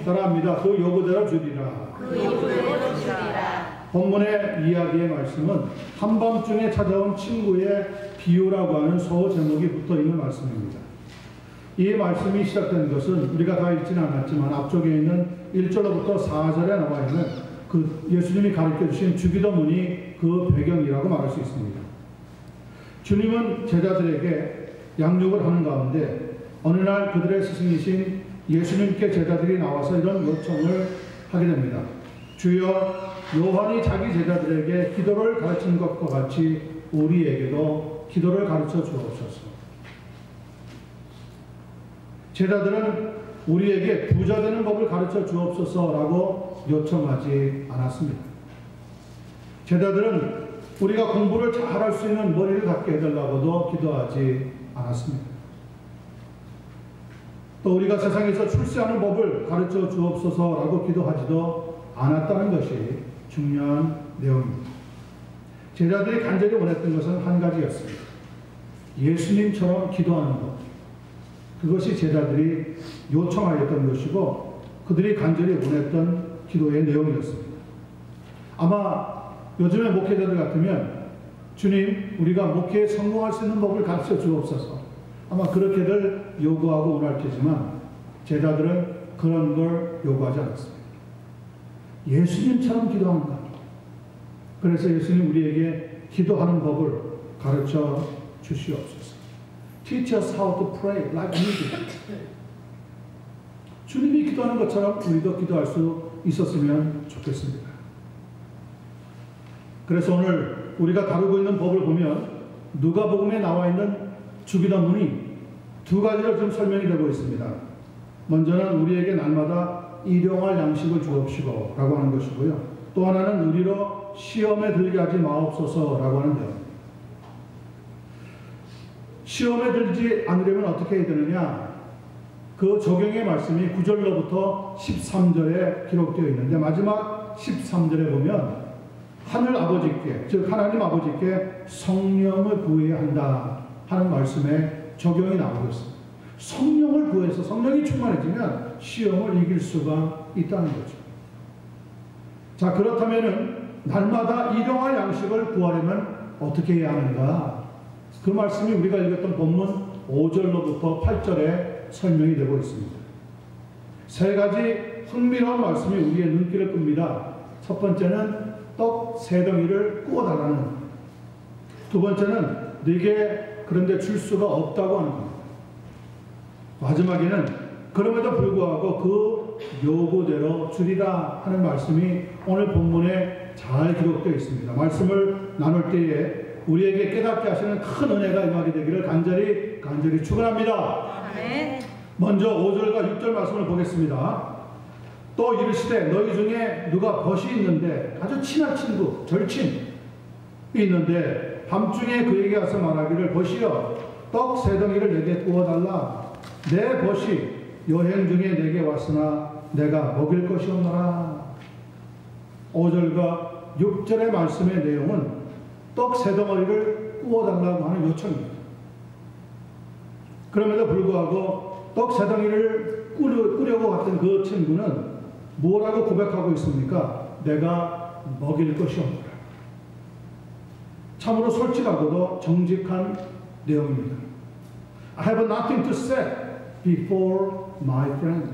따라합니다. 그 요구대로 주리라. 본문의 이야기의 말씀은 한밤중에 찾아온 친구의 비유라고 하는 소 제목이 붙어있는 말씀입니다. 이 말씀이 시작된 것은 우리가 다 읽지는 않았지만 앞쪽에 있는 1절로부터 4절에 나와 있는 그 예수님이 가르쳐 주신 주기도문이 그 배경이라고 말할 수 있습니다. 주님은 제자들에게 양육을 하는 가운데 어느 날 그들의 스승이신 예수님께 제자들이 나와서 이런 요청을 하게 됩니다. 주여, 요한이 자기 제자들에게 기도를 가르친 것과 같이 우리에게도 기도를 가르쳐 주옵소서. 제자들은 우리에게 부자 되는 법을 가르쳐 주옵소서라고 요청하지 않았습니다. 제자들은 우리가 공부를 잘할 수 있는 머리를 갖게 해달라고도 기도하지 않았습니다. 또 우리가 세상에서 출세하는 법을 가르쳐 주옵소서라고 기도하지도 않았다는 것이 중요한 내용입니다. 제자들이 간절히 원했던 것은 한 가지였습니다. 예수님처럼 기도하는 것. 그것이 제자들이 요청하였던 것이고 그들이 간절히 원했던 기도의 내용이었습니다. 아마 요즘의 목회자들 같으면 주님, 우리가 목회에 성공할 수 있는 법을 가르쳐 주옵소서. 아마 그렇게들 요구하고 원할 테지만 제자들은 그런 걸 요구하지 않았습니다. 예수님처럼 기도하는 것. 그래서 예수님 우리에게 기도하는 법을 가르쳐 주시옵소서. Teach us how to pray like you do. 주님이 기도하는 것처럼 우리도 기도할 수 있었으면 좋겠습니다. 그래서 오늘 우리가 다루고 있는 법을 보면 누가복음에 나와 있는 주기도문이 두 가지로 좀 설명이 되고 있습니다. 먼저는 우리에게 날마다 일용할 양식을 주옵시고 라고 하는 것이고요. 또 하나는 우리로 시험에 들게 하지 마옵소서 라고 하는데요. 시험에 들지 않으려면 어떻게 해야 되느냐? 그 적용의 말씀이 9절로부터 13절에 기록되어 있는데 마지막 13절에 보면 하늘 아버지께, 즉 하나님 아버지께 성령을 구해야 한다 하는 말씀에 적용이 나오고 있습니다. 성령을 구해서 성령이 충만해지면 시험을 이길 수가 있다는 거죠. 자, 그렇다면은 날마다 일용할 양식을 구하려면 어떻게 해야 하는가? 그 말씀이 우리가 읽었던 본문 5절로부터 8절에 설명이 되고 있습니다. 세 가지 흥미로운 말씀이 우리의 눈길을 끕니다. 첫 번째는 떡 세 덩이를 구워달라는 겁니다. 두 번째는 네게 그런데 줄 수가 없다고 하는 겁니다. 마지막에는 그럼에도 불구하고 그 요구대로 주리라 하는 말씀이 오늘 본문에 잘 기록되어 있습니다. 말씀을 나눌 때에 우리에게 깨닫게 하시는 큰 은혜가 임하게 되기를 간절히 축원합니다. 아멘. 먼저 5절과 6절 말씀을 보겠습니다. 또 이르시되 너희 중에 누가 벗이 있는데 아주 친한 친구, 절친이 있는데 밤중에 그에게 와서 말하기를 벗이여 떡 세 덩이를 내게 구워달라. 내 벗이 여행 중에 내게 왔으나 내가 먹일 것이 없노라. 5절과 6절의 말씀의 내용은 떡 세 덩어리를 구워달라고 하는 요청입니다. 그럼에도 불구하고 떡 세 덩이를 꾸려고 갔던 그 친구는 뭐라고 고백하고 있습니까? 내가 먹일 것이 없노라. 참으로 솔직하고도 정직한 내용입니다. I have nothing to say before my friend.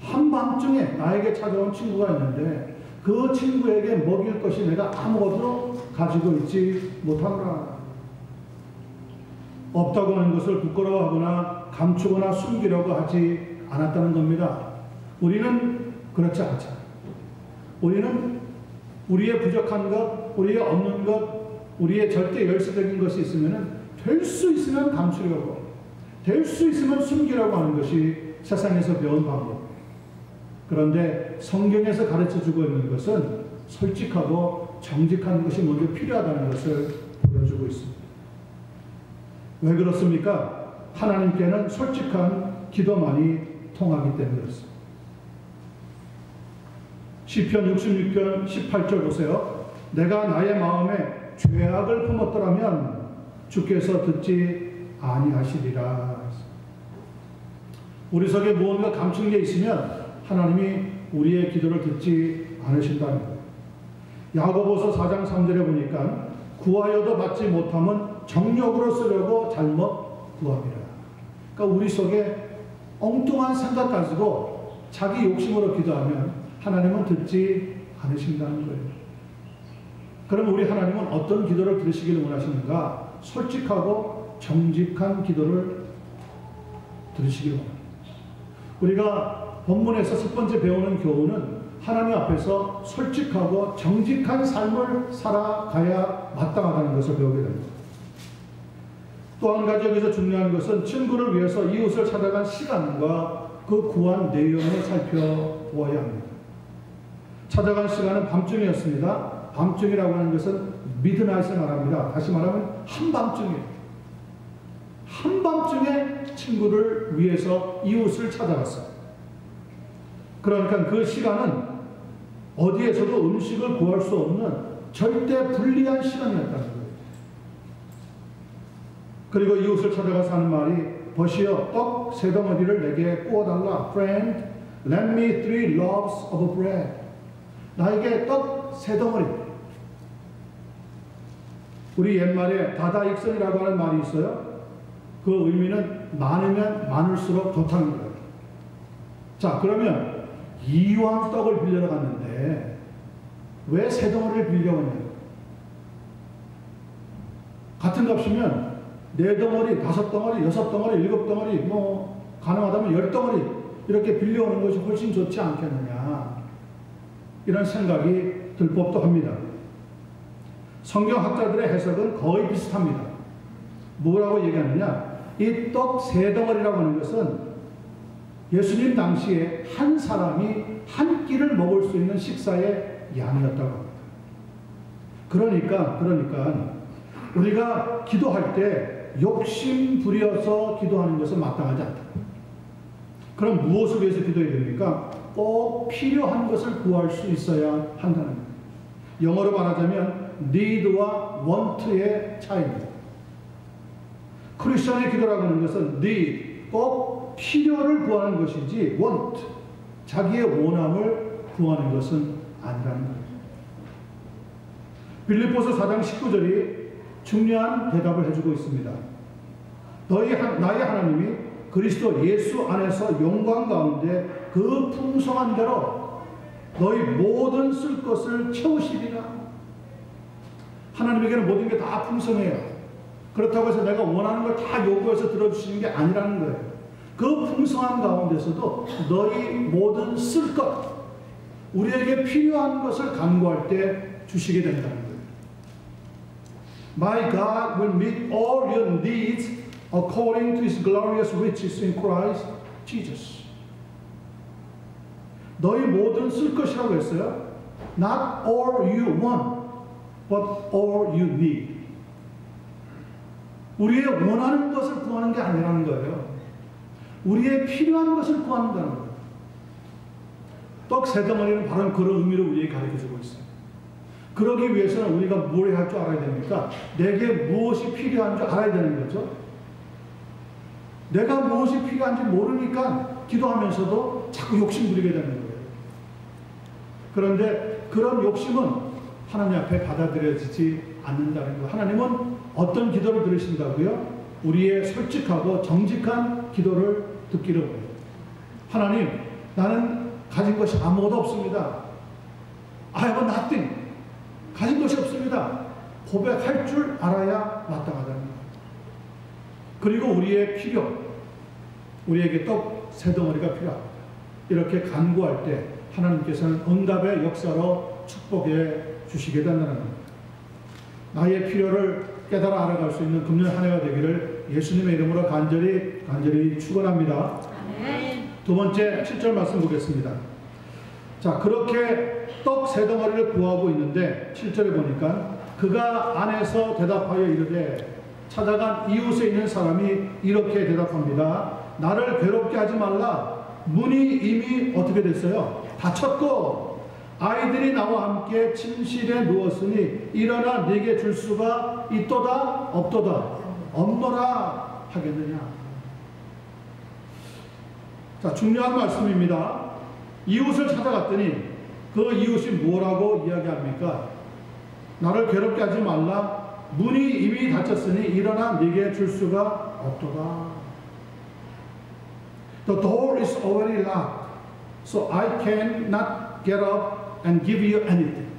한밤중에 나에게 찾아온 친구가 있는데 그 친구에게 먹일 것이 내가 아무것도 가지고 있지 못하노라. 없다고 하는 것을 부끄러워하거나 감추거나 숨기려고 하지 않았다는 겁니다. 우리는 그렇지 않잖아요. 우리는 우리의 부족한 것, 우리의 없는 것, 우리의 절대 열쇠적인 것이 있으면 될 수 있으면 감추려고, 될 수 있으면 숨기려고 하는 것이 세상에서 배운 방법. 그런데 성경에서 가르쳐주고 있는 것은 솔직하고 정직한 것이 먼저 필요하다는 것을 보여주고 있습니다. 왜 그렇습니까? 하나님께는 솔직한 기도만이 통하기 때문에 그렇습니다. 시편 66편 18절 보세요. 내가 나의 마음에 죄악을 품었더라면 주께서 듣지 아니하시리라. 우리 속에 무언가 감춘 게 있으면 하나님이 우리의 기도를 듣지 않으신다는 거예요. 야고보서 4장 3절에 보니까 구하여도 받지 못하면 정욕으로 쓰려고 잘못 구함이라. 그러니까 우리 속에 엉뚱한 생각 가지고 자기 욕심으로 기도하면 하나님은 듣지 않으신다는 거예요. 그럼 우리 하나님은 어떤 기도를 들으시기를 원하시는가? 솔직하고 정직한 기도를 들으시기를 원합니다. 우리가 본문에서 첫 번째 배우는 교훈은 하나님 앞에서 솔직하고 정직한 삶을 살아가야 마땅하다는 것을 배우게 됩니다. 또 한 가지 여기서 중요한 것은 친구를 위해서 이웃을 찾아간 시간과 그 구한 내용을 살펴보아야 합니다. 찾아간 시간은 밤중이었습니다. 밤중이라고 하는 것은 미드나잇을 말합니다. 다시 말하면 한밤중이에요. 한밤중에 친구를 위해서 이웃을 찾아갔어요. 그러니까 그 시간은 어디에서도 음식을 구할 수 없는 절대 불리한 시간이었다는 거예요. 그리고 이웃을 찾아가서 하는 말이 버시어 떡 세 덩어리를 내게 구워달라. Friend, lend me 3 loaves of bread. 나에게 떡 세 덩어리. 우리 옛말에 다다익선이라고 하는 말이 있어요. 그 의미는 많으면 많을수록 좋다는 거예요. 자, 그러면 이왕 떡을 빌려러 갔는데 왜 세 덩어리를 빌려갔냐고. 같은 값이면 4덩어리, 5덩어리, 6덩어리, 7덩어리, 뭐 가능하다면 10덩어리 이렇게 빌려오는 것이 훨씬 좋지 않겠느냐, 이런 생각이 들 법도 합니다. 성경학자들의 해석은 거의 비슷합니다. 뭐라고 얘기하느냐, 이 떡 세 덩어리라고 하는 것은 예수님 당시에 한 사람이 한 끼를 먹을 수 있는 식사의 양이었다고 합니다. 그러니까 우리가 기도할 때 욕심 부려서 기도하는 것은 마땅하지 않다. 그럼 무엇을 위해서 기도해야 됩니까? 꼭 필요한 것을 구할 수 있어야 한다는 거예요. 영어로 말하자면 need와 want의 차이입니다. 크리스천의 기도라고 하는 것은 need, 꼭 필요를 구하는 것이지 want, 자기의 원함을 구하는 것은 아니라는 거예요. 빌립보서 4장 19절이 중요한 대답을 해주고 있습니다. 나의 하나님이 그리스도 예수 안에서 영광 가운데 그 풍성한 대로 너희 모든 쓸 것을 채우시리라. 하나님에게는 모든 게 다 풍성해요. 그렇다고 해서 내가 원하는 걸 다 요구해서 들어주시는 게 아니라는 거예요. 그 풍성한 가운데서도 너희 모든 쓸 것, 우리에게 필요한 것을 간구할 때 주시게 된다는 거예요. My God will meet all your needs according to His glorious riches in Christ Jesus. 너희 모든 쓸 것이라고 했어요. Not all you want, but all you need. 우리의 원하는 것을 구하는 게 아니라는 거예요. 우리의 필요한 것을 구한다는 거예요. 떡 세 덩어리는 바로 그런 의미로 우리에게 가르쳐주고 있어요. 그러기 위해서는 우리가 뭘 할 줄 알아야 됩니까? 내게 무엇이 필요한 줄 알아야 되는 거죠. 내가 무엇이 필요한지 모르니까 기도하면서도 자꾸 욕심 부리게 되는 거예요. 그런데 그런 욕심은 하나님 앞에 받아들여지지 않는다는 거예요. 하나님은 어떤 기도를 들으신다고요? 우리의 솔직하고 정직한 기도를 듣기를 원해요. 하나님, 나는 가진 것이 아무것도 없습니다. I have nothing. 가진 것이 없습니다. 고백할 줄 알아야 마땅하다는 거예요. 그리고 우리의 필요, 우리에게 떡 세 덩어리가 필요합니다. 이렇게 간구할 때 하나님께서는 응답의 역사로 축복해 주시게 된다는 겁니다. 나의 필요를 깨달아 알아갈 수 있는 금년 한 해가 되기를 예수님의 이름으로 간절히 축원합니다. 두 번째 7절 말씀 보겠습니다. 자, 그렇게 떡 세 덩어리를 구하고 있는데 7절에 보니까 그가 안에서 대답하여 이르되, 찾아간 이웃에 있는 사람이 이렇게 대답합니다. 나를 괴롭게 하지 말라. 문이 이미 어떻게 됐어요? 닫혔고 아이들이 나와 함께 침실에 누웠으니 일어나 네게 줄 수가 있도다 없도다 없노라 하겠느냐. 자, 중요한 말씀입니다. 이웃을 찾아갔더니 그 이웃이 뭐라고 이야기합니까? 나를 괴롭게 하지 말라. 문이 이미 닫혔으니 일어나 네게 줄 수가 없도다. The door is already locked, so I cannot get up and give you anything.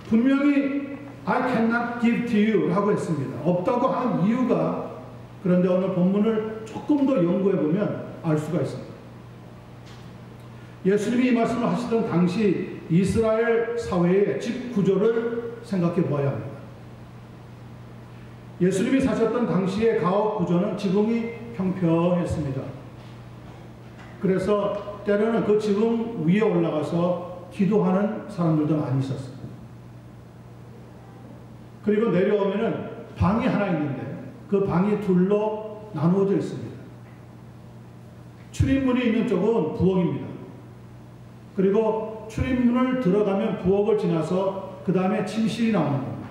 분명히 I cannot give to you 라고 했습니다. 없다고 한 이유가, 그런데 오늘 본문을 조금 더 연구해 보면 알 수가 있습니다. 예수님이 이 말씀을 하시던 당시 이스라엘 사회의 집 구조를 생각해 보아야 합니다. 예수님이 사셨던 당시의 가옥 구조는 지붕이 평평했습니다. 그래서 때로는 그 지붕 위에 올라가서 기도하는 사람들도 많이 있었어요. 그리고 내려오면은 방이 하나 있는데 그 방이 둘로 나누어져 있습니다. 출입문이 있는 쪽은 부엌입니다. 그리고 출입문을 들어가면 부엌을 지나서 그 다음에 침실이 나오는 겁니다.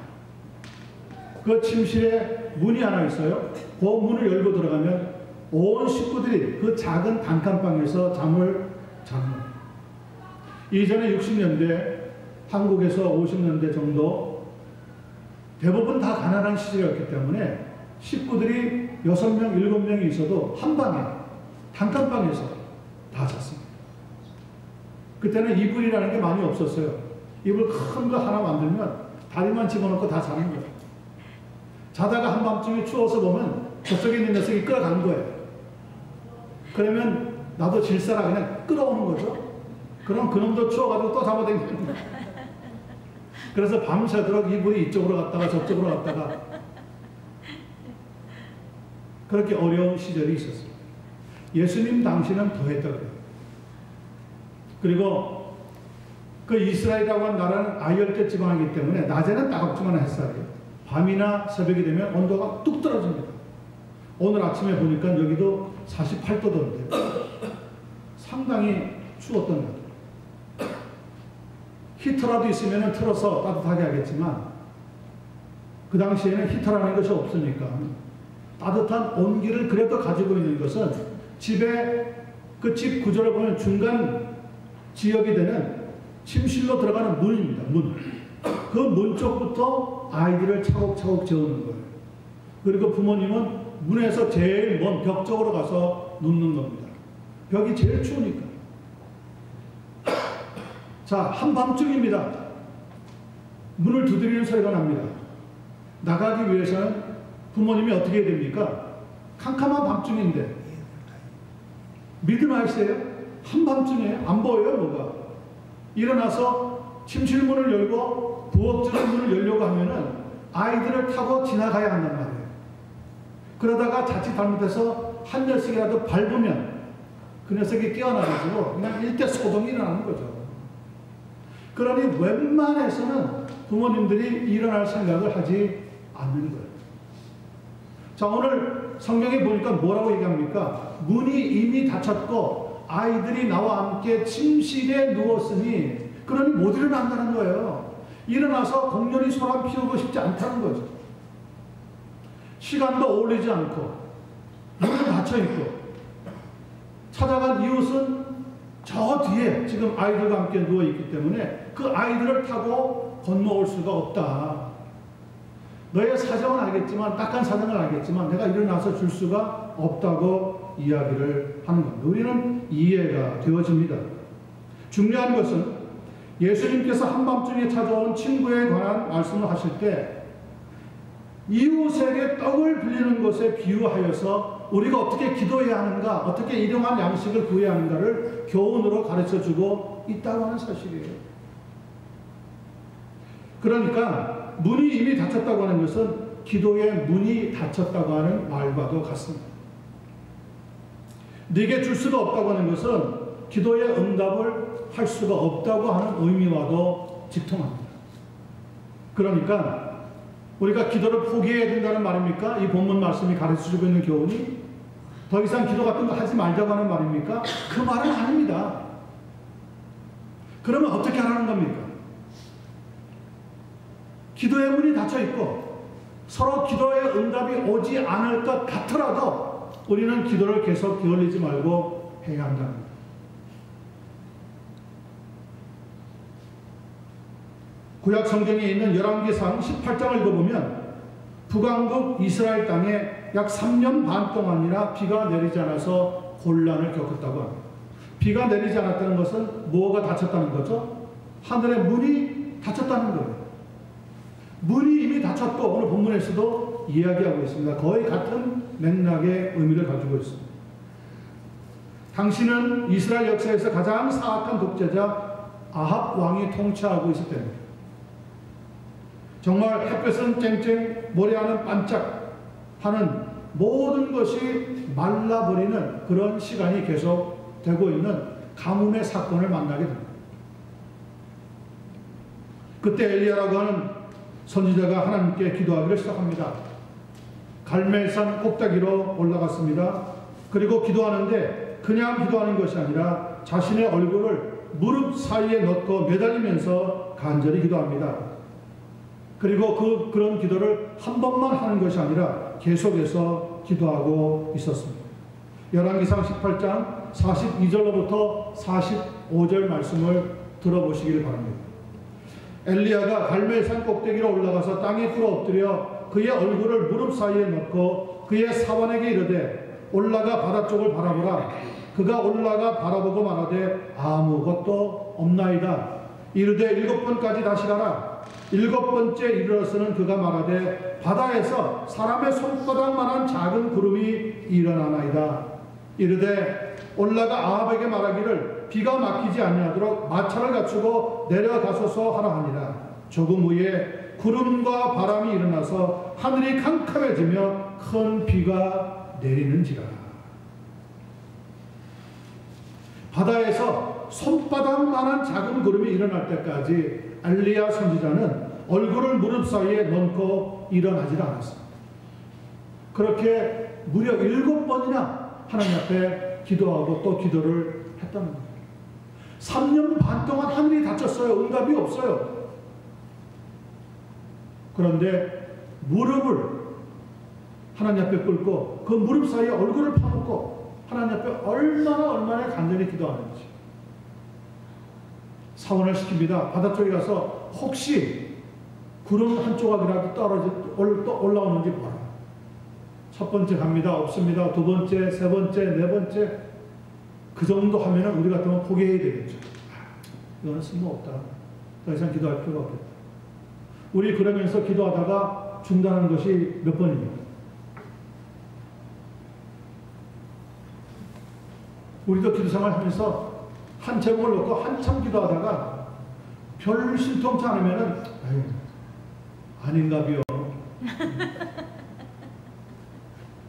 그 침실에 문이 하나 있어요. 그 문을 열고 들어가면 온 식구들이 그 작은 단칸방에서 잠을 자는 겁니다. 이전에 60년대, 한국에서 50년대 정도 대부분 다 가난한 시절이었기 때문에 식구들이 6명, 7명이 있어도 한 방에, 단칸방에서 다 잤습니다. 그때는 이불이라는 게 많이 없었어요. 이불 큰 거 하나 만들면 다리만 집어넣고 다 자는 거예요. 자다가 한밤중에 추워서 보면 저쪽에 있는 녀석이 끌어간 거예요. 그러면 나도 질사라 그냥 끌어오는 거죠. 그럼 그놈도 추워가지고 또 잡아당기는 거예요. 그래서 밤새도록 이불이 이쪽으로 갔다가 저쪽으로 갔다가 그렇게 어려운 시절이 있었어요. 예수님 당시는 더했더라고요. 그리고 그 이스라엘이라고 하는 나라는 아열대 지방이기 때문에 낮에는 따갑지만 햇살이에요. 밤이나 새벽이 되면 온도가 뚝 떨어집니다. 오늘 아침에 보니까 여기도 48도던데요. 상당히 추웠던 것 같아요. 히터라도 있으면 틀어서 따뜻하게 하겠지만 그 당시에는 히터라는 것이 없으니까 따뜻한 온기를 그래도 가지고 있는 것은 집에 그 집 구조를 보면 중간 지역이 되는 침실로 들어가는 문입니다. 문. 그 문 쪽부터 아이들을 차곡차곡 재우는 거예요. 그리고 부모님은 문에서 제일 먼 벽 쪽으로 가서 눕는 겁니다. 벽이 제일 추우니까. 자, 한밤중입니다. 문을 두드리는 소리가 납니다. 나가기 위해서는 부모님이 어떻게 해야 됩니까? 캄캄한 밤중인데 미드나잇이에요? 한밤중에 안 보여요 뭐가. 일어나서 침실문을 열고 부엌질 문을 열려고 하면은 아이들을 타고 지나가야 한단 말이에요. 그러다가 자칫 잘못해서 한 녀석이라도 밟으면 그 녀석이 깨어나가지고 그냥 일대 소동이 일어나는 거죠. 그러니 웬만해서는 부모님들이 일어날 생각을 하지 않는 거예요. 자, 오늘 성경에 보니까 뭐라고 얘기합니까? 문이 이미 닫혔고 아이들이 나와 함께 침실에 누웠으니 그러니 못 일어난다는 거예요. 일어나서 공연히 소란 피우고 싶지 않다는 거죠. 시간도 어울리지 않고 문은 닫혀있고 찾아간 이웃은 저 뒤에 지금 아이들과 함께 누워있기 때문에 그 아이들을 타고 건너올 수가 없다. 너의 사정은 알겠지만, 딱한 사정은 알겠지만 내가 일어나서 줄 수가 없다고 이야기를 하는 겁니다. 우리는 이해가 되어집니다. 중요한 것은 예수님께서 한밤중에 찾아온 친구에 관한 말씀을 하실 때 이웃에게 떡을 빌리는 것에 비유하여서 우리가 어떻게 기도해야 하는가, 어떻게 일용할 양식을 구해야 하는가를 교훈으로 가르쳐주고 있다고 하는 사실이에요. 그러니까 문이 이미 닫혔다고 하는 것은 기도의 문이 닫혔다고 하는 말과도 같습니다. 네게 줄 수가 없다고 하는 것은 기도의 응답을 할 수가 없다고 하는 의미와도 직통합니다. 그러니까 우리가 기도를 포기해야 된다는 말입니까? 이 본문 말씀이 가르쳐주고 있는 교훈이 더 이상 기도 같은 거 하지 말자고 하는 말입니까? 그 말은 아닙니다. 그러면 어떻게 하라는 겁니까? 기도의 문이 닫혀있고 서로 기도의 응답이 오지 않을 것 같더라도 우리는 기도를 계속 게을리지 말고 해야 한다는 거예요. 구약 성경에 있는 열왕기상 18장을 읽어보면 북왕국 이스라엘 땅에 약 3년 반 동안이나 비가 내리지 않아서 곤란을 겪었다고 합니다. 비가 내리지 않았다는 것은 뭐가 닫혔다는 거죠? 하늘의 문이 닫혔다는 거예요. 문이 이미 닫혔고 오늘 본문에서도 이야기하고 있습니다. 거의 같은 맥락의 의미를 가지고 있습니다. 당시는 이스라엘 역사에서 가장 사악한 독재자 아합 왕이 통치하고 있을 때입니다. 정말 햇볕은 쨍쨍, 모래하는 반짝하는 모든 것이 말라버리는 그런 시간이 계속되고 있는 가뭄의 사건을 만나게 됩니다. 그때 엘리야라고 하는 선지자가 하나님께 기도하기를 시작합니다. 갈멜산 꼭대기로 올라갔습니다. 그리고 기도하는데 그냥 기도하는 것이 아니라 자신의 얼굴을 무릎 사이에 넣고 매달리면서 간절히 기도합니다. 그리고 그런 기도를 한 번만 하는 것이 아니라 계속해서 기도하고 있었습니다. 열왕기상 18장 42절로부터 45절 말씀을 들어보시길 바랍니다. 엘리야가 갈멜산 꼭대기로 올라가서 땅에 꿇어 엎드려 그의 얼굴을 무릎 사이에 넣고 그의 사환에게 이르되 올라가 바다 쪽을 바라보라. 그가 올라가 바라보고 말하되 아무것도 없나이다. 이르되 7번까지 다시 가라. 7번째 이르러서는 그가 말하되 바다에서 사람의 손바닥만한 작은 구름이 일어나나이다. 이르되 올라가 아합에게 말하기를 비가 막히지 아니하도록 마차를 갖추고 내려가소서 하라 하니라. 조금 후에 구름과 바람이 일어나서 하늘이 캄캄해지며 큰 비가 내리는지라. 바다에서 손바닥만한 작은 구름이 일어날 때까지 엘리야 선지자는 얼굴을 무릎 사이에 넣고 일어나질 않았습니다. 그렇게 무려 7번이나 하나님 앞에 기도하고 또 기도를 했다는 거예요. 3년 반 동안 하늘이 닫혔어요. 응답이 없어요. 그런데 무릎을 하나님 앞에 꿇고 그 무릎 사이에 얼굴을 파놓고 하나님 앞에 얼마나 간절히 기도하는지 사원을 시킵니다. 바다 쪽에 가서 혹시 구름 한 조각이라도 올라오는지 봐라. 첫 번째 갑니다. 없습니다. 두 번째, 세 번째, 네 번째. 그 정도 하면은 우리 같으면 포기해야 되겠죠. 이거는 쓸모없다. 더 이상 기도할 필요가 없겠다. 우리 그러면서 기도하다가 중단하는 것이 몇 번입니까? 우리도 기도 생활 하면서 한 제목을 놓고 한참 기도하다가 별 신통치 않으면은 아닌가비요.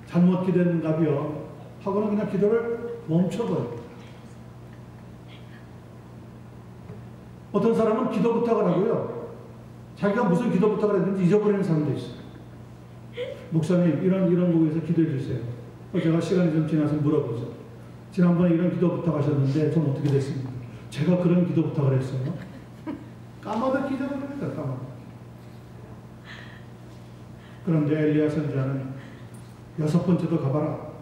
잘못 기도했는가비요. 하고는 그냥 기도를 멈춰버립니다. 어떤 사람은 기도 부탁을 하고요. 자기가 무슨 기도 부탁을 했는지 잊어버리는 사람도 있어요. 목사님 이런 부분에서 기도해 주세요. 제가 시간이 좀 지나서 물어보죠. 지난번에 이런 기도 부탁하셨는데 좀 어떻게 됐습니까? 제가 그런 기도 부탁을 했어요. 까마득히 잊어버립니다. 까마득히. 그런데 엘리야 선지자는 6번째도 가봐라.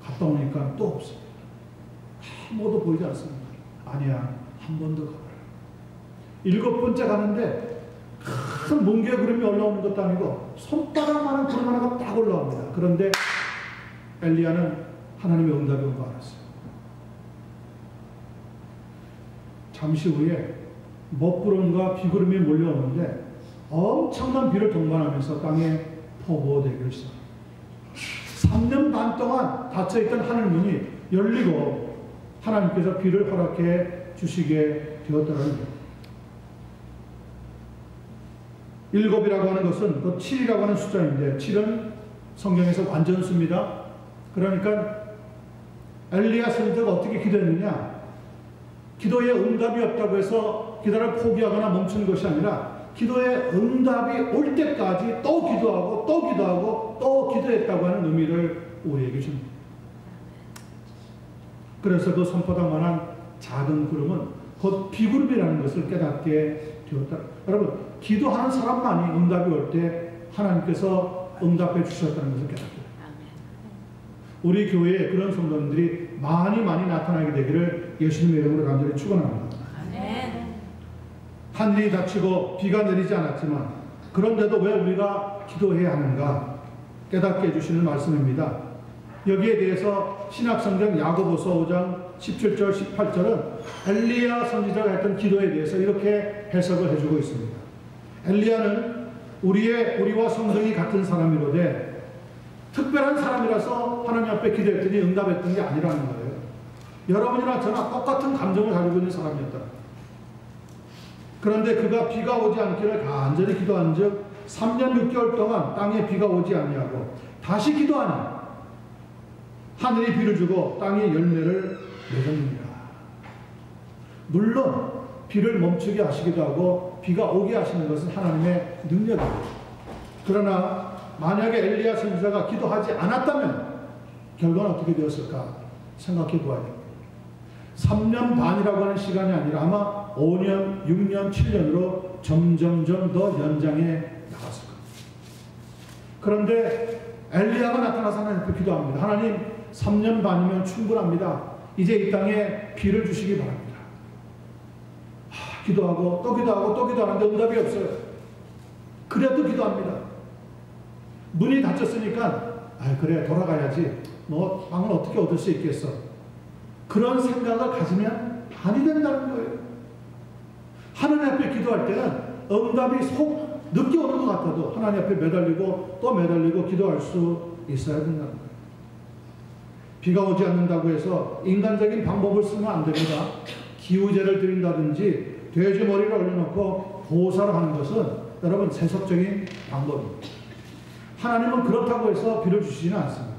갔다 오니까 또 없습니다. 아무것도 보이지 않습니다. 아니야, 한 번 더 가봐라. 7번째 가는데 큰 뭉게의 구름이 올라오는 것도 아니고 손바닥만한 구름 하나가 딱 올라옵니다. 그런데 엘리야는 하나님의 응답이 온 거 알았어요. 잠시 후에 먹구름과 비구름이 몰려오는데 엄청난 비를 동반하면서 땅에 포고되기를 시작합니다. 3년 반 동안 닫혀있던 하늘문이 열리고 하나님께서 비를 허락해 주시게 되었다는 거예요. 7이라고 하는 것은 그 7이라고 하는 숫자인데 7은 성경에서 완전수입니다. 그러니까 엘리야 선지자가 어떻게 기도했느냐? 기도에 응답이 없다고 해서 기도를 포기하거나 멈춘 것이 아니라 기도에 응답이 올 때까지 또 기도하고 또 기도하고 또 기도했다고 하는 의미를 우리에게 줍니다. 그래서 그 손바닥만한 작은 구름은 곧 비구름이라는 것을 깨닫게 되었다. 여러분, 기도하는 사람만이 응답이 올 때 하나님께서 응답해 주셨다는 것을 깨닫게 됩니다. 우리 교회에 그런 성도님들이 많이 나타나게 되기를 예수님의 이름으로 간절히 축원합니다. 하늘이 닫히고 비가 내리지 않았지만 그런데도 왜 우리가 기도해야 하는가 깨닫게 해주시는 말씀입니다. 여기에 대해서 신약성경 야고보서 5장 17절 18절은 엘리야 선지자가 했던 기도에 대해서 이렇게 해석을 해주고 있습니다. 엘리야는 우리와 성정이 같은 사람이로되 특별한 사람이라서 하나님 앞에 기도했더니 응답했던 게 아니라는 거예요. 여러분이나 저나 똑같은 감정을 가지고 있는 사람이었다. 그런데 그가 비가 오지 않기를 간절히 기도한 즉 3년 6개월 동안 땅에 비가 오지 아니하고 다시 기도하니 하늘이 비를 주고 땅이 열매를 맺었느니라. 물론 비를 멈추게 하시기도 하고 비가 오게 하시는 것은 하나님의 능력입니다. 그러나 만약에 엘리야 선지자가 기도하지 않았다면 결과는 어떻게 되었을까 생각해 보아야 됩니다. 3년 반이라고 하는 시간이 아니라 아마 5년, 6년, 7년으로 점점 더 연장해 나갔을 겁니다. 그런데 엘리야가 나타나서 하나님께 기도합니다. 하나님 3년 반이면 충분합니다. 이제 이 땅에 비를 주시기 바랍니다. 기도하고 또 기도하고 또 기도하는데 응답이 없어요. 그래도 기도합니다. 문이 닫혔으니까 그래 돌아가야지. 너 빵을 어떻게 얻을 수 있겠어. 그런 생각을 가지면 아니 된다는 거예요. 하나님 앞에 기도할 때는 응답이 속 늦게 오는 것 같아도 하나님 앞에 매달리고 또 매달리고 기도할 수 있어야 된다는 거예요. 비가 오지 않는다고 해서 인간적인 방법을 쓰면 안 됩니다. 기우제를 드린다든지 돼지 머리를 올려놓고 보살을 하는 것은 여러분 세속적인 방법입니다. 하나님은 그렇다고 해서 비를 주시지는 않습니다.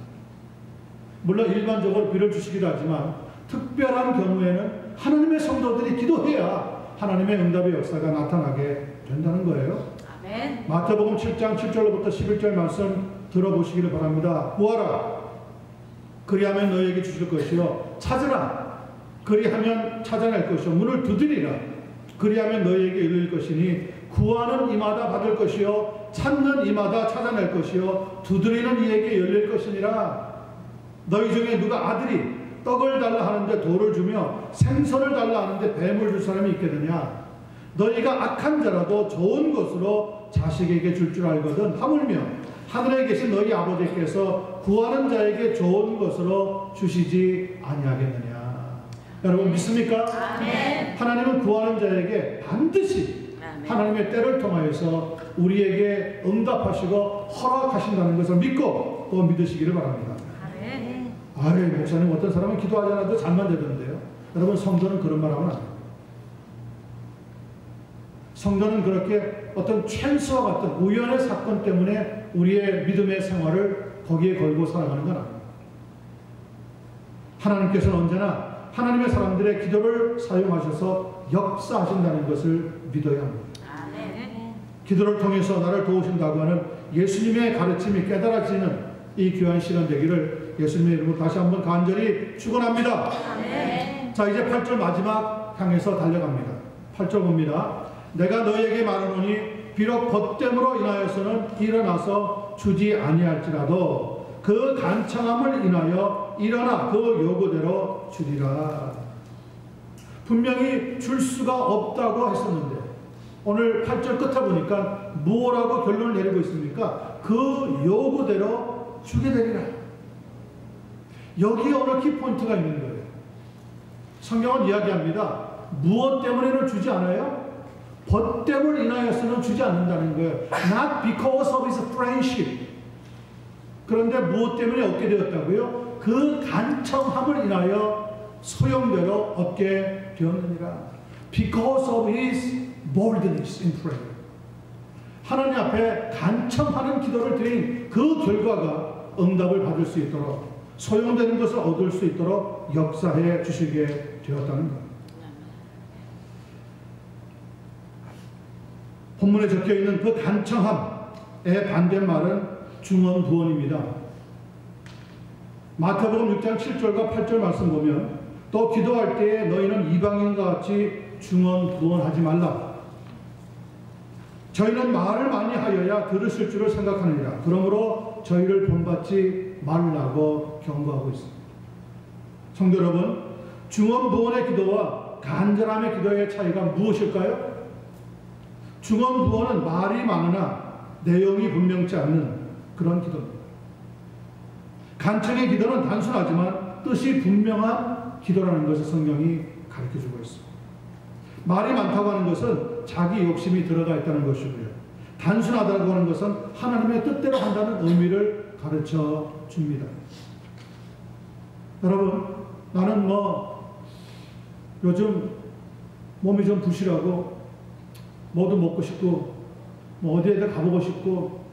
물론 일반적으로 비를 주시기도 하지만 특별한 경우에는 하나님의 성도들이 기도해야 하나님의 응답의 역사가 나타나게 된다는 거예요. 아멘. 마태복음 7장 7절로부터 11절 말씀 들어보시기를 바랍니다. 구하라 그리하면 너희에게 주실 것이요 찾으라 그리하면 찾아낼 것이요 문을 두드리라 그리하면 너희에게 열릴 것이니 구하는 이마다 받을 것이요 찾는 이마다 찾아낼 것이요 두드리는 이에게 열릴 것이니라. 너희 중에 누가 아들이 떡을 달라 하는데 돌을 주며 생선을 달라 하는데 뱀을 줄 사람이 있겠느냐. 너희가 악한 자라도 좋은 것으로 자식에게 줄 줄 알거든 하물며 하늘에 계신 너희 아버지께서 구하는 자에게 좋은 것으로 주시지 아니하겠느냐. 여러분 믿습니까? 아멘. 하나님은 구하는 자에게 반드시 하나님의 때를 통하여서 우리에게 응답하시고 허락하신다는 것을 믿고 또 믿으시기를 바랍니다. 아멘. 목사님 어떤 사람은 기도하지 않아도 잘만 되던데요. 여러분 성도는 그런 말 하면 안 돼요. 성도는 그렇게 어떤 최소와 같은 우연의 사건 때문에 우리의 믿음의 생활을 거기에 걸고 살아가는 건 아닙니다. 하나님께서는 언제나 하나님의 사람들의 기도를 사용하셔서 역사하신다는 것을 믿어야 합니다. 아멘. 기도를 통해서 나를 도우신다고 하는 예수님의 가르침이 깨달아지는 이 귀한 시간 되기를 예수님의 이름으로 다시 한번 간절히 축원합니다. 아멘. 자 이제 8절 마지막 향해서 달려갑니다. 8절 봅니다. 내가 너희에게 말하노니 비록 벗됨으로 인하여서는 일어나서 주지 아니할지라도 그 간청함을 인하여 일어나 그 요구대로 주리라. 분명히 줄 수가 없다고 했었는데 오늘 8절 끝에 보니까 뭐라고 결론을 내리고 있습니까? 그 요구대로 주게 되리라. 여기에 오늘 키포인트가 있는 거예요. 성경은 이야기합니다. 무엇 때문에는 주지 않아요? 벗됨을 인하여서는 주지 않는다는 거예요. Not because of his friendship. 그런데 무엇 때문에 얻게 되었다고요? 그 간청함을 인하여 소용대로 얻게 되었느니라. Because of his boldness in prayer. 하나님 앞에 간청하는 기도를 드린 그 결과가 응답을 받을 수 있도록 소용되는 것을 얻을 수 있도록 역사해 주시게 되었다는 것. 본문에 적혀있는 그 간청함의 반대말은 중언부언입니다. 마태복음 6장 7절과 8절 말씀 보면 또 기도할 때에 너희는 이방인과 같이 중언부언하지 말라. 저희는 말을 많이 하여야 들으실 줄을 생각하느니라. 그러므로 저희를 본받지 말라고 경고하고 있습니다. 성도 여러분, 중언부언의 기도와 간절함의 기도의 차이가 무엇일까요? 중언부언은 말이 많으나 내용이 분명치 않는 그런 기도입니다. 간청의 기도는 단순하지만 뜻이 분명한 기도라는 것을 성경이 가르쳐주고 있습니다. 말이 많다고 하는 것은 자기 욕심이 들어가 있다는 것이고요. 단순하다고 하는 것은 하나님의 뜻대로 한다는 의미를 가르쳐 줍니다. 여러분, 나는 요즘 몸이 좀 부실하고 뭐도 먹고 싶고 어디에도 가보고 싶고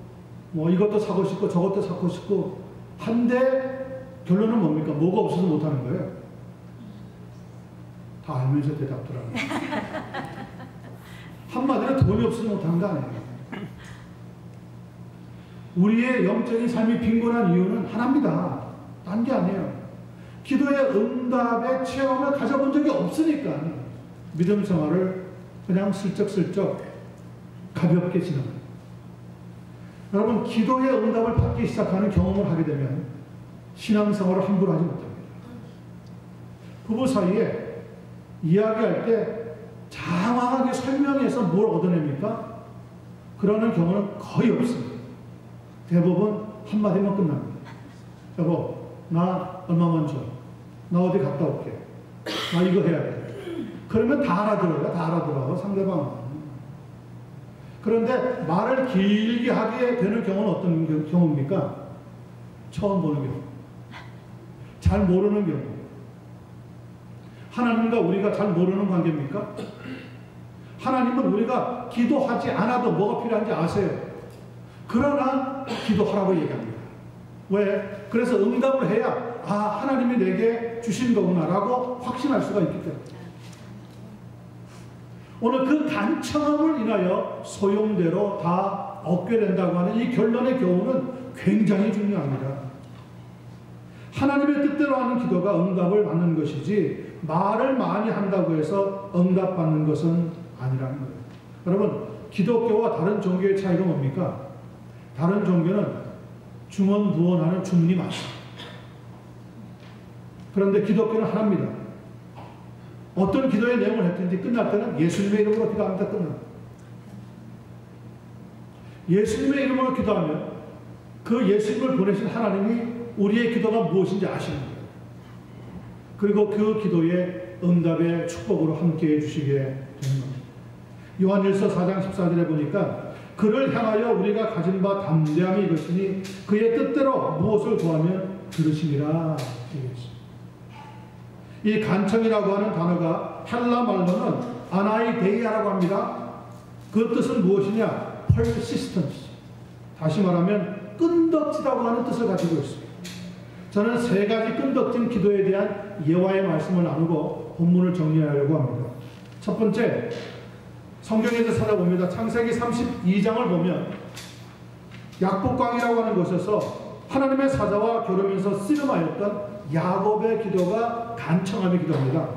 이것도 사고 싶고 저것도 사고 싶고 한데 결론은 뭡니까? 뭐가 없어서 못하는 거예요. 다 알면서 대답더라고요. 한마디로 돈이 없어서 못하는 거 아니에요. 우리의 영적인 삶이 빈곤한 이유는 하나입니다. 딴 게 아니에요. 기도의 응답의 체험을 가져본 적이 없으니까 믿음 생활을 그냥 슬쩍슬쩍 가볍게 지납니다. 여러분, 기도의 응답을 받기 시작하는 경험을 하게 되면 신앙생활을 함부로 하지 못합니다. 부부 사이에 이야기할 때 장황하게 설명해서 뭘 얻어냅니까? 그러는 경우는 거의 없습니다. 대부분 한마디만 끝납니다. 여보, 나 얼마만 줘. 나 어디 갔다 올게. 나 이거 해야 돼. 그러면 다 알아들어요. 다 알아들어. 상대방은. 그런데 말을 길게 하게 되는 경우는 어떤 경우입니까? 처음 보는 경우. 잘 모르는 경우. 하나님과 우리가 잘 모르는 관계입니까? 하나님은 우리가 기도하지 않아도 뭐가 필요한지 아세요. 그러나 기도하라고 얘기합니다. 왜? 그래서 응답을 해야 하나님이 내게 주신 거구나라고 확신할 수가 있기 때문에. 오늘 그 간청함을 인하여 소용대로 다 얻게 된다고 하는 이 결론의 교훈은 굉장히 중요합니다. 하나님의 뜻대로 하는 기도가 응답을 받는 것이지 말을 많이 한다고 해서 응답받는 것은 아니라는 거예요. 여러분, 기독교와 다른 종교의 차이가 뭡니까? 다른 종교는 중언부언하는 주문이 많습니다. 그런데 기독교는 하나입니다. 어떤 기도의 내용을 했든지 끝날 때는 예수님의 이름으로 기도합니다. 끝납니다. 예수님의 이름으로 기도하면 그 예수님을 보내신 하나님이 우리의 기도가 무엇인지 아시는 거예요. 그리고 그 기도의 응답의 축복으로 함께 해주시게 되는 겁니다. 요한일서 4장 14절에 보니까 그를 향하여 우리가 가진 바 담대함이 이것이니 그의 뜻대로 무엇을 구하면 들으시니라. 이 간청이라고 하는 단어가 헬라 말로는 아나이데이아라고 합니다. 그 뜻은 무엇이냐? persistence. 다시 말하면 끈덕지다고 하는 뜻을 가지고 있습니다. 저는 세 가지 끈덕진 기도에 대한 예화의 말씀을 나누고 본문을 정리하려고 합니다. 첫 번째, 성경에서 찾아봅니다. 창세기 32장을 보면 약복강이라고 하는 곳에서 하나님의 사자와 겨루면서 씨름하였던 야곱의 기도가 간청함의 기도입니다.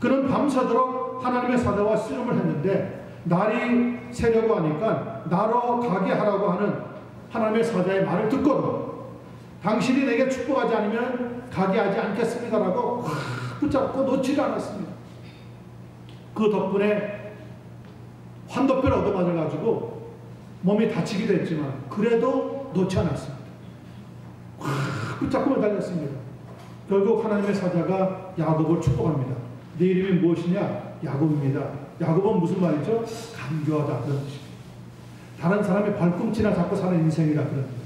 그는 밤새도록 하나님의 사자와 씨름을 했는데 날이 새려고 하니까 나로 가게 하라고 하는 하나님의 사자의 말을 듣고도 당신이 내게 축복하지 않으면 가게 하지 않겠습니다라고 확 붙잡고 놓지를 않았습니다. 그 덕분에 환도뼈를 얻어맞아가지고 몸이 다치기도 했지만 그래도 놓지 않았습니다. 확 붙잡고 매달렸습니다. 결국 하나님의 사자가 야곱을 축복합니다. 네 이름이 무엇이냐? 야곱입니다. 야곱은 무슨 말이죠? 간교하다 그런 뜻입니다. 다른 사람의 발꿈치나 잡고 사는 인생이라 그런 뜻입니다.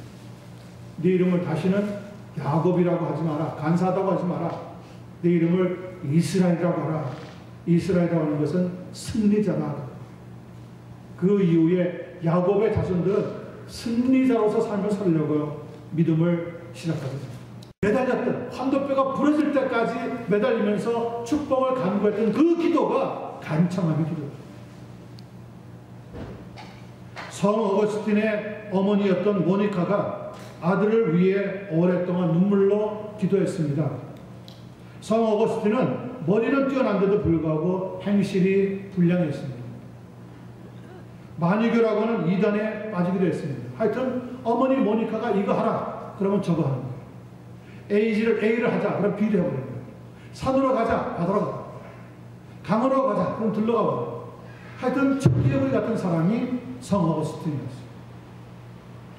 네 이름을 다시는 야곱이라고 하지 마라. 간사하다고 하지 마라. 네 이름을 이스라엘이라고 하라. 이스라엘이라고 하는 것은 승리자다. 그 이후에 야곱의 자손들은 승리자로서 삶을 살려고 믿음을 시작합니다. 매달렸던 환도뼈가 부러질 때까지 매달리면서 축복을 간구했던 그 기도가 간청함의 기도입니다. 성 어거스틴의 어머니였던 모니카가 아들을 위해 오랫동안 눈물로 기도했습니다. 성 어거스틴은 머리는 뛰어난데도 불구하고 행실이 불량했습니다. 만유교라고 하는 이단에 빠지기도 했습니다. 하여튼 어머니 모니카가 이거 하라 그러면 저거 하는 거예요. A를 하자. 그럼 B를 해버리는 거예요. 산으로 가자. 바다로 가자. 강으로 가자. 그럼 들러가 버려요. 하여튼 청개구리 같은 사람이 성 어거스틴이었어요.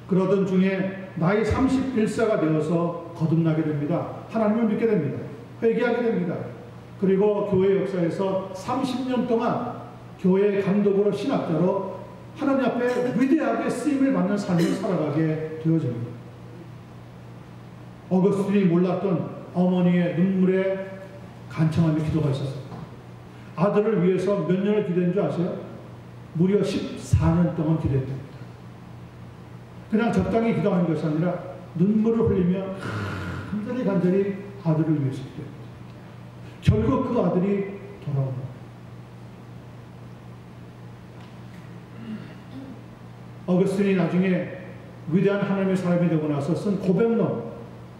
그러던 중에 나이 31세가 되어서 거듭나게 됩니다. 하나님을 믿게 됩니다. 회개하게 됩니다. 그리고 교회 역사에서 30년 동안 교회 감독으로 신학자로 하나님 앞에 위대하게 쓰임을 받는 삶을 살아가게 되어집니다. 어거스틴이 몰랐던 어머니의 눈물에 간청하며 기도가 있었습니다. 아들을 위해서 몇 년을 기도한 줄 아세요? 무려 14년 동안 기도했답니다. 그냥 적당히 기도하는 것이 아니라 눈물을 흘리며 간절히 아들을 위해서 기도했습니다. 결국 그 아들이 돌아옵니다. 어거스틴이 나중에 위대한 하나님의 사람이 되고 나서 쓴 고백론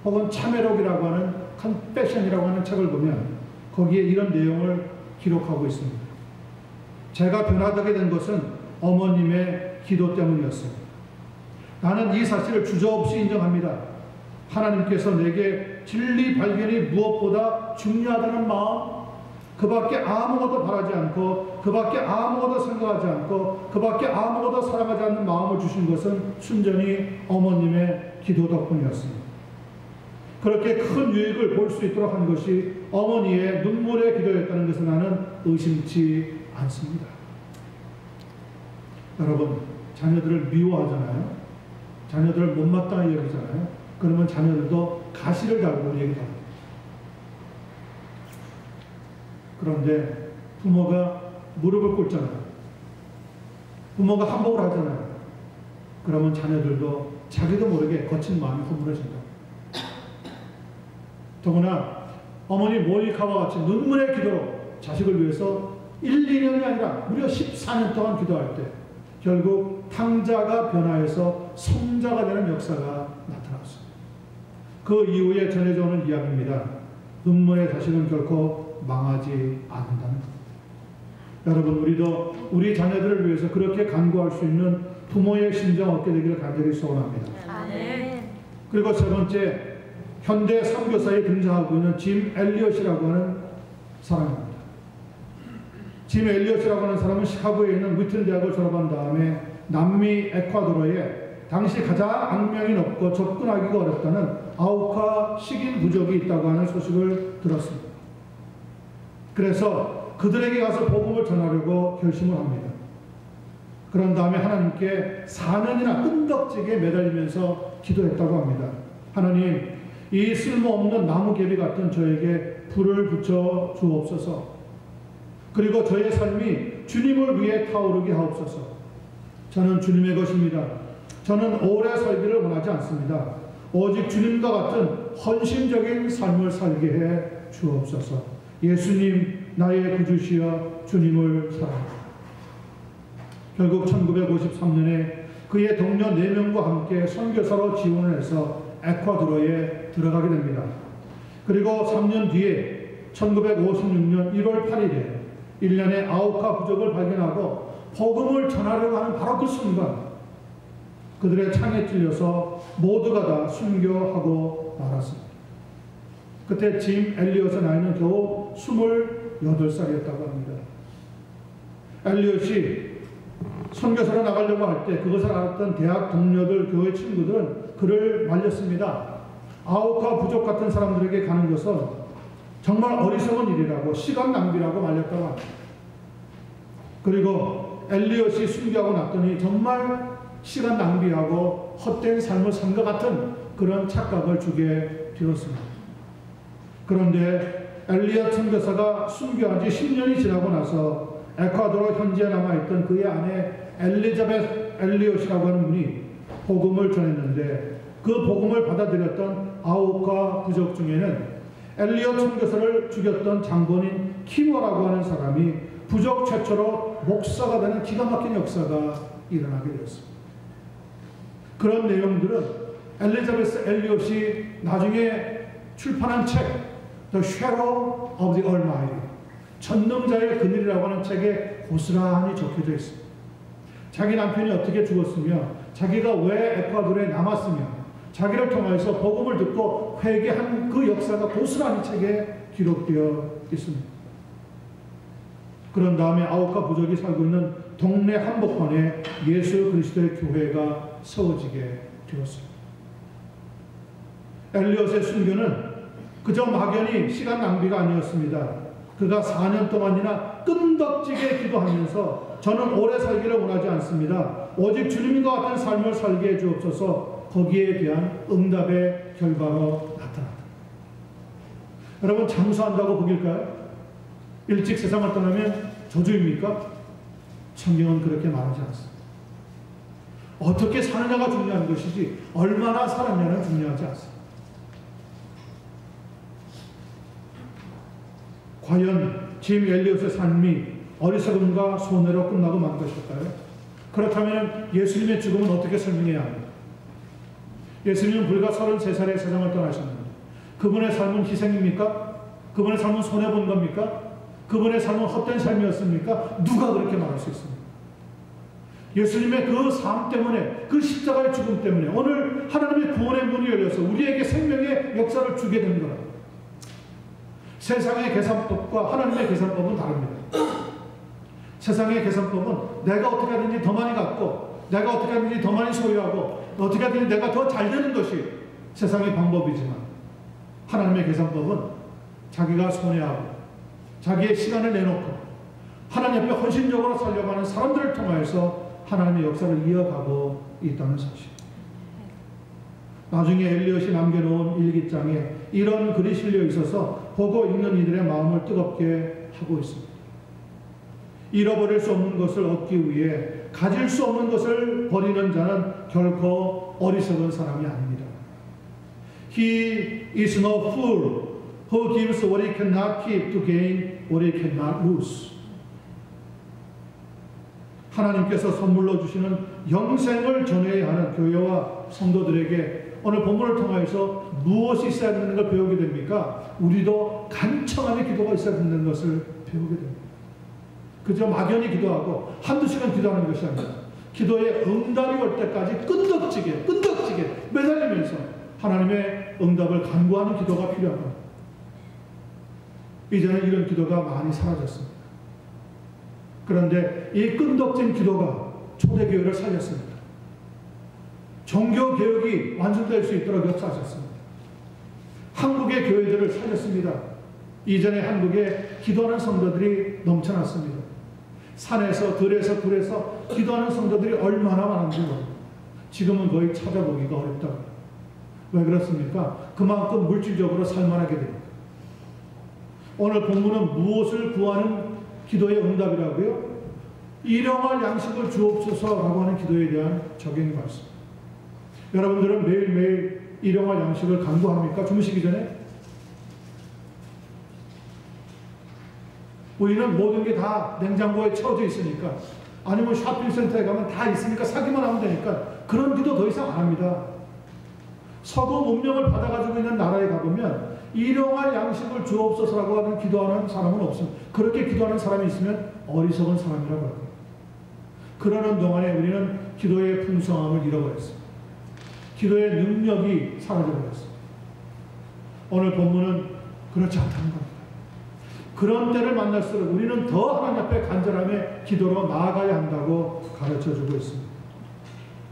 혹은 참회록이라고 하는 컨페션이라고 하는 책을 보면 거기에 이런 내용을 기록하고 있습니다. 제가 변화되게 된 것은 어머님의 기도 때문이었습니다. 나는 이 사실을 주저없이 인정합니다. 하나님께서 내게 진리 발견이 무엇보다 중요하다는 마음, 그 밖에 아무것도 바라지 않고 그 밖에 아무것도 생각하지 않고 그 밖에 아무것도 사랑하지 않는 마음을 주신 것은 순전히 어머님의 기도 덕분이었습니다. 그렇게 큰 유익을 볼 수 있도록 한 것이 어머니의 눈물의 기도였다는 것을 나는 의심치 않습니다. 여러분, 자녀들을 미워하잖아요. 자녀들을 못마땅하게 여기잖아요. 그러면 자녀들도 가시를 달고 우리에게 합니다. 그런데 부모가 무릎을 꿇잖아요. 부모가 한복을 하잖아요. 그러면 자녀들도 자기도 모르게 거친 마음이 허물어진다. 더구나 어머니 모니카와 같이 눈물의 기도로 자식을 위해서 1, 2년이 아니라 무려 14년 동안 기도할 때 결국 탕자가 변화해서 성자가 되는 역사가 나타났습니다. 그 이후에 전해져 오는 이야기입니다. 눈물의 자식은 결코 망하지 않는다는 것. 여러분, 우리도 우리 자녀들을 위해서 그렇게 간구할 수 있는 부모의 심정 얻게 되기를 간절히 소원합니다. 아멘. 그리고 세 번째, 현대 선교사에 등장하고 있는 짐 엘리엇이라고 하는 사람입니다. 짐 엘리엇이라고 하는 사람은 시카고에 있는 위튼 대학을 졸업한 다음에 남미 에콰도르에 당시 가장 악명이 높고 접근하기가 어렵다는 아우카 식인 부족이 있다고 하는 소식을 들었습니다. 그래서 그들에게 가서 복음을 전하려고 결심을 합니다. 그런 다음에 하나님께 4년이나 끈덕지게 매달리면서 기도했다고 합니다. 하나님, 이 쓸모없는 나무개비 같은 저에게 불을 붙여 주옵소서. 그리고 저의 삶이 주님을 위해 타오르게 하옵소서. 저는 주님의 것입니다. 저는 오래 살기를 원하지 않습니다. 오직 주님과 같은 헌신적인 삶을 살게 해 주옵소서. 예수님, 나의 구주시여 주님을 사랑합니다. 결국 1953년에 그의 동료 4명과 함께 선교사로 지원을 해서 에콰도르에 들어가게 됩니다. 그리고 3년 뒤에 1956년 1월 8일에 1년의 아우카 부족을 발견하고 복음을 전하려고 하는 바로 그 순간 그들의 창에 찔려서 모두가 다 순교하고 말았습니다. 그때 짐 엘리엇의 나이는 겨우 28살이었다고 합니다. 엘리엇이 선교사로 나가려고 할 때 그것을 알았던 대학 동료들, 교회 친구들은 그를 말렸습니다. 아우카 부족 같은 사람들에게 가는 것은 정말 어리석은 일이라고, 시간 낭비라고 말렸다고 합니다. 그리고 엘리엇이 순교하고 났더니 정말 시간 낭비하고 헛된 삶을 산 것 같은 그런 착각을 주게 되었습니다. 그런데 엘리엇 선교사가 순교한 지 10년이 지나고 나서 에콰도르 현지에 남아있던 그의 아내 엘리자벳 엘리엇이라고 하는 분이 복음을 전했는데 그 복음을 받아들였던 아우카 부족 중에는 엘리엇 선교사를 죽였던 장본인 키모라고 하는 사람이 부족 최초로 목사가 되는 기가 막힌 역사가 일어나게 되었습니다. 그런 내용들은 엘리자베스 엘리엇이 나중에 출판한 책 The Shadow of the Almighty, 전능자의 그늘이라고 하는 책에 고스란히 적혀져 있습니다. 자기 남편이 어떻게 죽었으며 자기가 왜 에콰도르에 남았으며 자기를 통해서 복음을 듣고 회개한 그 역사가 고스란히 책에 기록되어 있습니다. 그런 다음에 아홉가 부족이 살고 있는 동네 한복판에 예수 그리스도의 교회가 세워지게 되었습니다. 엘리엇의 순교는 그저 막연히 시간 낭비가 아니었습니다. 그가 4년 동안이나 끈덕지게 기도하면서 저는 오래 살기를 원하지 않습니다. 오직 주님과 같은 삶을 살게 해주옵소서. 거기에 대한 응답의 결과로 나타났다. 여러분, 장수한다고 복일까요? 일찍 세상을 떠나면 저주입니까? 성경은 그렇게 말하지 않습니다. 어떻게 사느냐가 중요한 것이지 얼마나 살았냐는 중요하지 않습니다. 과연 짐 엘리엇의 삶이 어리석음과 손해로 끝나고 만 것일까요? 그렇다면 예수님의 죽음은 어떻게 설명해야 합니까? 예수님은 불과 33살에 세상을 떠나셨는데 그분의 삶은 희생입니까? 그분의 삶은 손해본 겁니까? 그분의 삶은 헛된 삶이었습니까? 누가 그렇게 말할 수 있습니까? 예수님의 그 삶 때문에, 그 십자가의 죽음 때문에 오늘 하나님의 구원의 문이 열려서 우리에게 생명의 역사를 주게 된 거라. 세상의 계산법과 하나님의 계산법은 다릅니다. 세상의 계산법은 내가 어떻게 하든지 더 많이 갖고 내가 어떻게 하든지 더 많이 소유하고 어떻게 하든지 내가 더 잘 되는 것이 세상의 방법이지만 하나님의 계산법은 자기가 손해하고 자기의 시간을 내놓고 하나님 앞에 헌신적으로 살려고 하는 사람들을 통하여서 하나님의 역사를 이어가고 있다는 사실. 나중에 엘리엇이 남겨놓은 일기장에 이런 글이 실려 있어서 보고 읽는 이들의 마음을 뜨겁게 하고 있습니다. 잃어버릴 수 없는 것을 얻기 위해 가질 수 없는 것을 버리는 자는 결코 어리석은 사람이 아닙니다. He is no fool who gives what he cannot keep to gain what he cannot lose. 하나님께서 선물로 주시는 영생을 전해야 하는 교회와 성도들에게 오늘 본문을 통해서 무엇이 있어야 되는 걸 배우게 됩니까? 우리도 간청함의 기도가 있어야 되는 것을 배우게 됩니다. 그저 막연히 기도하고 한두 시간 기도하는 것이 아니라 기도의 응답이 올 때까지 끈덕지게 매달리면서 하나님의 응답을 간구하는 기도가 필요합니다. 이제는 이런 기도가 많이 사라졌습니다. 그런데 이 끈덕진 기도가 초대교회를 살렸습니다. 종교개혁이 완성될 수 있도록 역사하셨습니다. 한국의 교회들을 살렸습니다. 이전에 한국에 기도하는 성도들이 넘쳐났습니다. 산에서 들에서 굴에서 기도하는 성도들이 얼마나 많은지 모릅니다. 지금은 거의 찾아보기가 어렵다고. 왜 그렇습니까? 그만큼 물질적으로 살만하게 됩니다. 오늘 본문은 무엇을 구하는 기도의 응답이라고요? 일용할 양식을 주옵소서라고 하는 기도에 대한 적용이 맞습니다. 여러분들은 매일매일 일용할 양식을 간구합니까? 주무시기 전에? 우리는 모든 게 다 냉장고에 채워져 있으니까 아니면 쇼핑센터에 가면 다 있으니까 사기만 하면 되니까 그런 기도 더 이상 안 합니다. 서구 문명을 받아가지고 있는 나라에 가보면 일용할 양식을 주옵소서라고 하는 기도하는 사람은 없습니다. 그렇게 기도하는 사람이 있으면 어리석은 사람이라고 합니다. 그러는 동안에 우리는 기도의 풍성함을 잃어버렸습니다. 기도의 능력이 사라져버렸습니다. 오늘 본문은 그렇지 않다는 겁니다. 그런 때를 만날수록 우리는 더 하나님 앞에 간절함의 기도로 나아가야 한다고 가르쳐주고 있습니다.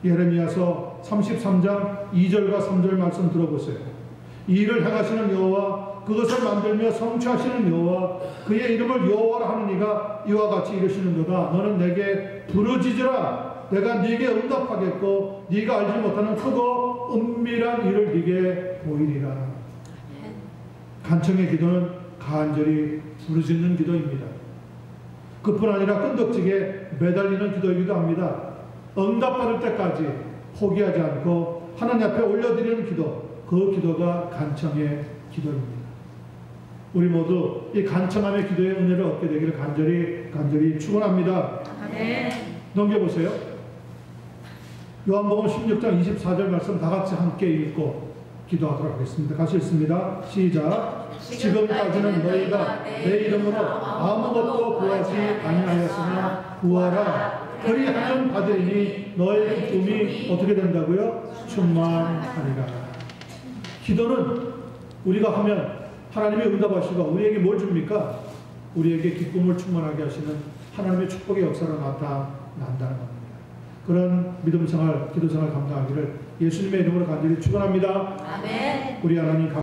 예레미야서 33장 2절과 3절 말씀 들어보세요. 이 일을 행하시는 여호와 그것을 만들며 성취하시는 여호와 그의 이름을 여호와라 하는 이가 이와 같이 이르시는도다. 너는 내게 부르짖으라. 내가 네게 응답하겠고 네가 알지 못하는 크고 은밀한 일을 네게 보이리라. 간청의 기도는 간절히 부르짖는 기도입니다. 그뿐 아니라 끈덕지게 매달리는 기도이기도 합니다. 응답받을 때까지 포기하지 않고 하나님 앞에 올려드리는 기도, 그 기도가 간청의 기도입니다. 우리 모두 이 간청함의 기도의 은혜를 얻게 되기를 간절히 축원합니다. 아멘. 넘겨보세요. 요한복음 16장 24절 말씀 다 같이 함께 읽고 기도하도록 하겠습니다. 같이 읽습니다. 시작. 지금까지는 너희가 내 이름으로 아무것도 구하지 아니하였으나 구하라 그리하면 받으리니 너의 기쁨이 어떻게 된다고요? 충만하리라. 기도는 우리가 하면 하나님이 응답하시고 우리에게 뭘 줍니까? 우리에게 기쁨을 충만하게 하시는 하나님의 축복의 역사로 나타난다는 겁니다. 그런 믿음 생활, 기도 생활 감당하기를 예수님의 이름으로 간절히 축원합니다. 아멘. 우리 하나님